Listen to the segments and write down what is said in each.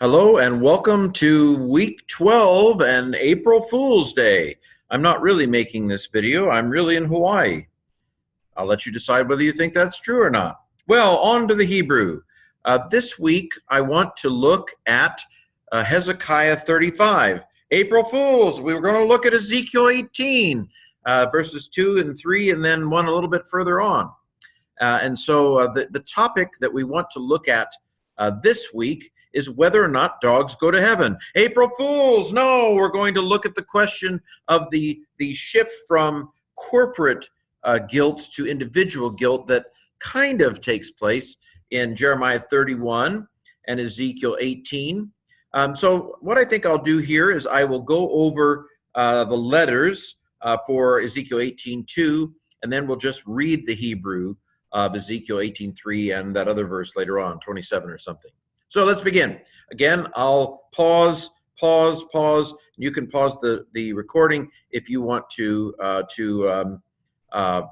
Hello and welcome to week 12 and April Fool's Day. I'm not really making this video, I'm really in Hawaii. I'll let you decide whether you think that's true or not. Well, on to the Hebrew. This week I want to look at Hezekiah 35. April Fools, we were going to look at Ezekiel 18, verses 2 and 3, and then one a little bit further on. So the topic that we want to look at this week is whether or not dogs go to heaven. April Fools, no, we're going to look at the question of the shift from corporate guilt to individual guilt that kind of takes place in Jeremiah 31 and Ezekiel 18. So what I think I'll do here is I will go over the letters for Ezekiel 18:2, and then we'll just read the Hebrew of Ezekiel 18:3 and that other verse later on, 27 or something. So let's begin. Again, I'll pause. You can pause the recording if you want to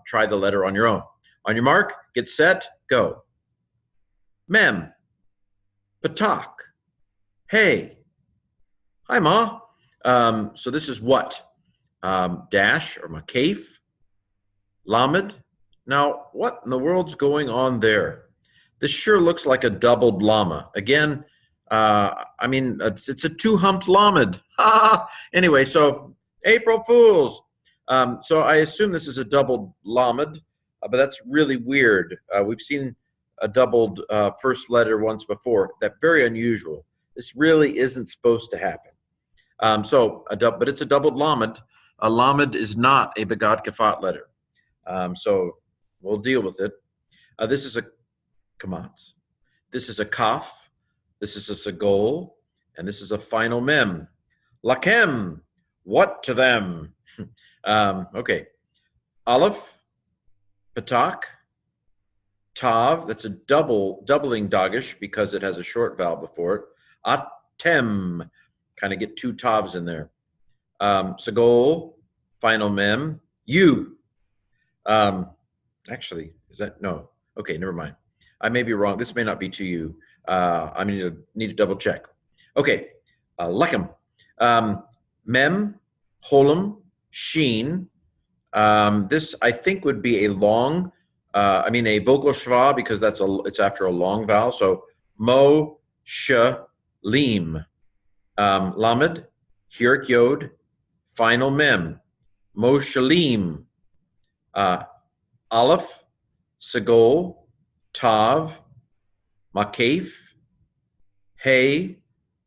try the letter on your own. On your mark, get set, go. Mem, patak, hey. Hi, Ma. So this is what? Dash or makaf, lamed. Now, what in the world's going on there? This sure looks like a doubled llama. Again, I mean, it's a two-humped lamed. Anyway, so April Fools. So I assume this is a doubled lamed, but that's really weird. We've seen a doubled first letter once before. That's very unusual. This really isn't supposed to happen. But it's a doubled lamed. A lamed is not a begad kafat letter. So we'll deal with it. This is a kamat. This is a kaf. This is a sagol. And this is a final mem. Lakem. What to them? Okay. Aleph. Patak. Tav. That's a doubling dagish because it has a short vowel before it. Atem. Kind of get two tavs in there. Sagol. Final mem. You. Actually, is that? No. Okay, never mind. I may be wrong. This may not be to you. I need to double check. Okay, lechem, mem, holem, sheen. This I think would be a long. A vocal schwa because it's after a long vowel. So mo, sh, lim, lamed, hirik yod, final mem, mo shalim, aleph, sagol, tav, makaf, hey,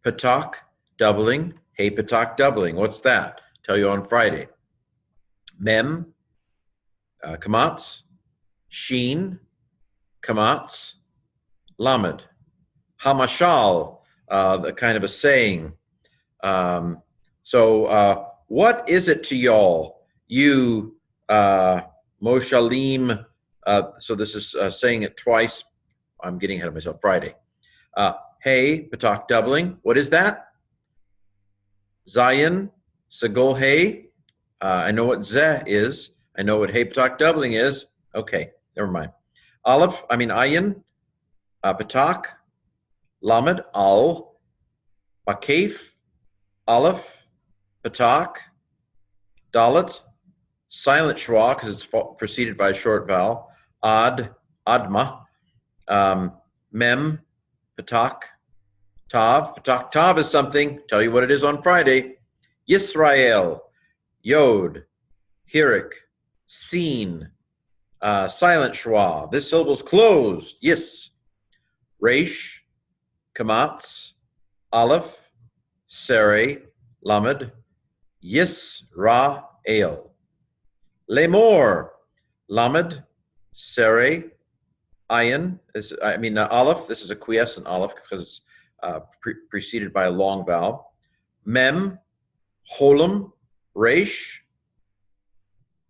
patak, doubling, hey, patak, doubling. What's that? Tell you on Friday. Mem, kamats, sheen, kamats, lamed, hamashal, the kind of a saying. What is it to y'all? You, moshalim. So this is saying it twice. I'm getting ahead of myself. Friday. Hey, patak doubling. What is that? Zayin, sagol hey. I know what zeh is. I know what hey patak doubling is. Okay, never mind. Aleph, ayin, patak, lamed, al, makaf, aleph, patak, dalet, silent schwa because it's preceded by a short vowel. Ad, adma, mem, patak, tav. Patak tav is something. Tell you what it is on Friday. Yisrael, yod, hirik, seen, silent schwa. This syllable's closed. Yis, resh, kamatz, aleph, sere, lamed, yisrael. Lemor, lamed, sere, ayin. Aleph. This is a quiescent aleph because it's preceded by a long vowel. Mem, holem, resh,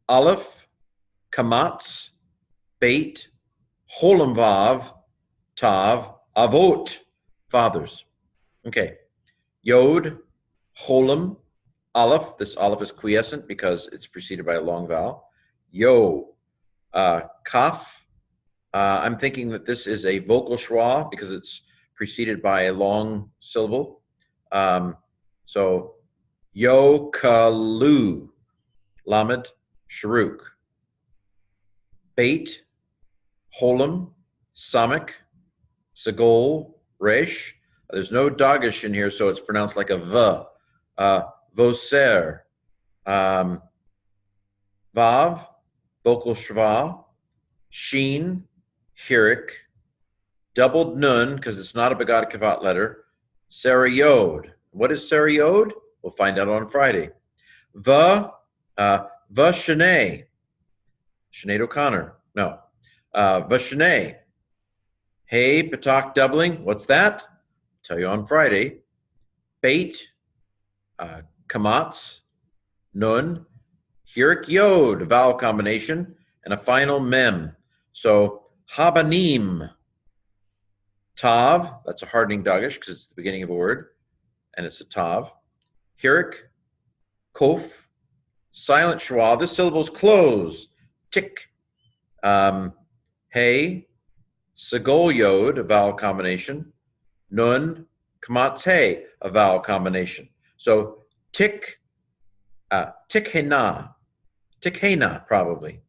aleph, kamatz, beit, holem vav, tav, avot, fathers. Okay. Yod, holem, aleph. This aleph is quiescent because it's preceded by a long vowel. Yo, kaf. I'm thinking that this is a vocal schwa because it's preceded by a long syllable. So Yokalu, Lamed, Sharuk. Bait, Holam, Samak, Sagol, Resh. There's no Dagish in here, so it's pronounced like a V. Voser, Vav, vocal Shva, Sheen, Hirik, doubled Nun, because it's not a Begad Kavat letter, Sarayod. What is Sarayod? We'll find out on Friday. Shanae. Sinead O'Connor. No. Vashanae. Hey, Patak doubling. What's that? Tell you on Friday. Bait. Kamatz. Nun. Hirik Yod, vowel combination. And a final mem. So, Habanim. Tav. That's a hardening Dagish because it's the beginning of a word. And it's a Tav. Hirik. Kof. Silent schwa. This syllable's close. Tick. Hey. Sagol Yod, a vowel combination. Nun. Kamatz Hey, a vowel combination. So, tick. Tikhena. Tikhena, probably.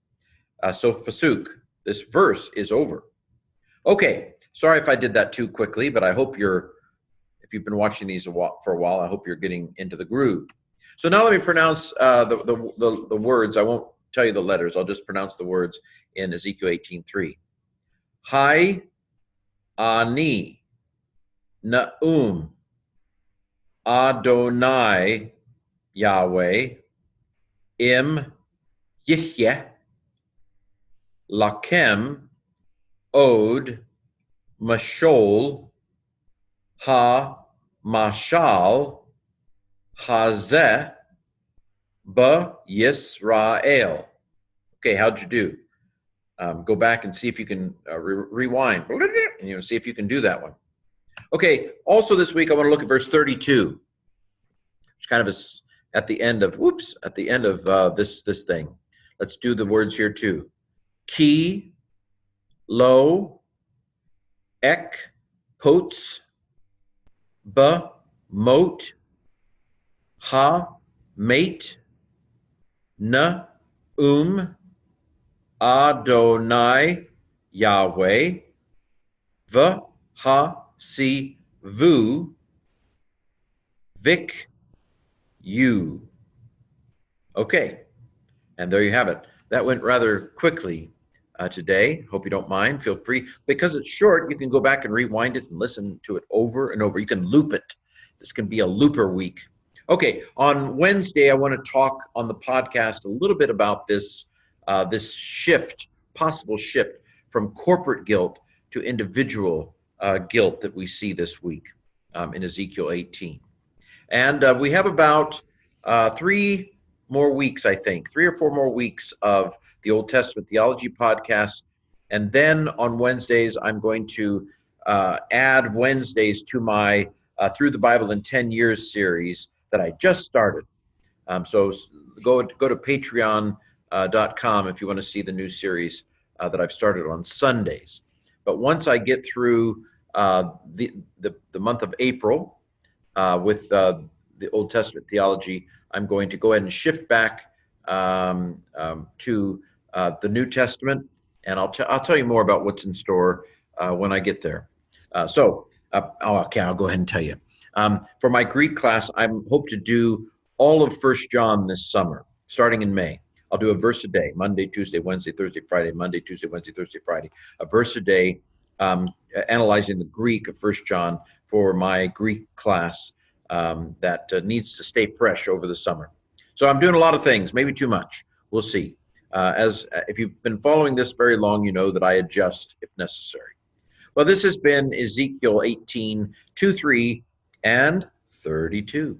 Sof Pasuk. This verse is over. Okay. Sorry if I did that too quickly, but I hope if you've been watching these for a while, I hope you're getting into the groove. So now let me pronounce the words. I won't tell you the letters. I'll just pronounce the words in Ezekiel 18:3. Hai, Ani, Na'um, Adonai, Yahweh, Im, Yihye, Lakem, Od, Mashol, Ha, Mashal, Hazeh, Ba, Yisrael. Okay, how'd you do? Go back and see if you can rewind, and see if you can do that one. Okay, also this week I want to look at verse 32. It's kind of at the end of, this thing. Let's do the words here too. Ki, lo, ek, pots, ba, mot, ha, mate, na, Adonai, Yahweh, v, ha, si, vu, vik, you. Okay, and there you have it. That went rather quickly today. Hope you don't mind. Feel free. Because it's short, you can go back and rewind it and listen to it over and over. You can loop it. This can be a looper week. Okay, on Wednesday, I want to talk on the podcast a little bit about this possible shift from corporate guilt to individual guilt that we see this week in Ezekiel 18. And we have about 3 more weeks, I think, 3 or 4 more weeks of the Old Testament Theology podcast. And then on Wednesdays, I'm going to add Wednesdays to my Through the Bible in 10 Years series that I just started. So go to Patreon.com if you want to see the new series that I've started on Sundays. But once I get through the month of April with the Old Testament theology, I'm going to go ahead and shift back to the New Testament, and I'll tell you more about what's in store when I get there. Okay, I'll go ahead and tell you. For my Greek class, I hope to do all of 1 John this summer, starting in May. I'll do a verse a day, Monday, Tuesday, Wednesday, Thursday, Friday, Monday, Tuesday, Wednesday, Thursday, Friday, a verse a day, analyzing the Greek of 1 John for my Greek class that needs to stay fresh over the summer. So I'm doing a lot of things, maybe too much. We'll see. If you've been following this very long, you know that I adjust if necessary. Well, this has been Ezekiel 18, 2, 3, and 32.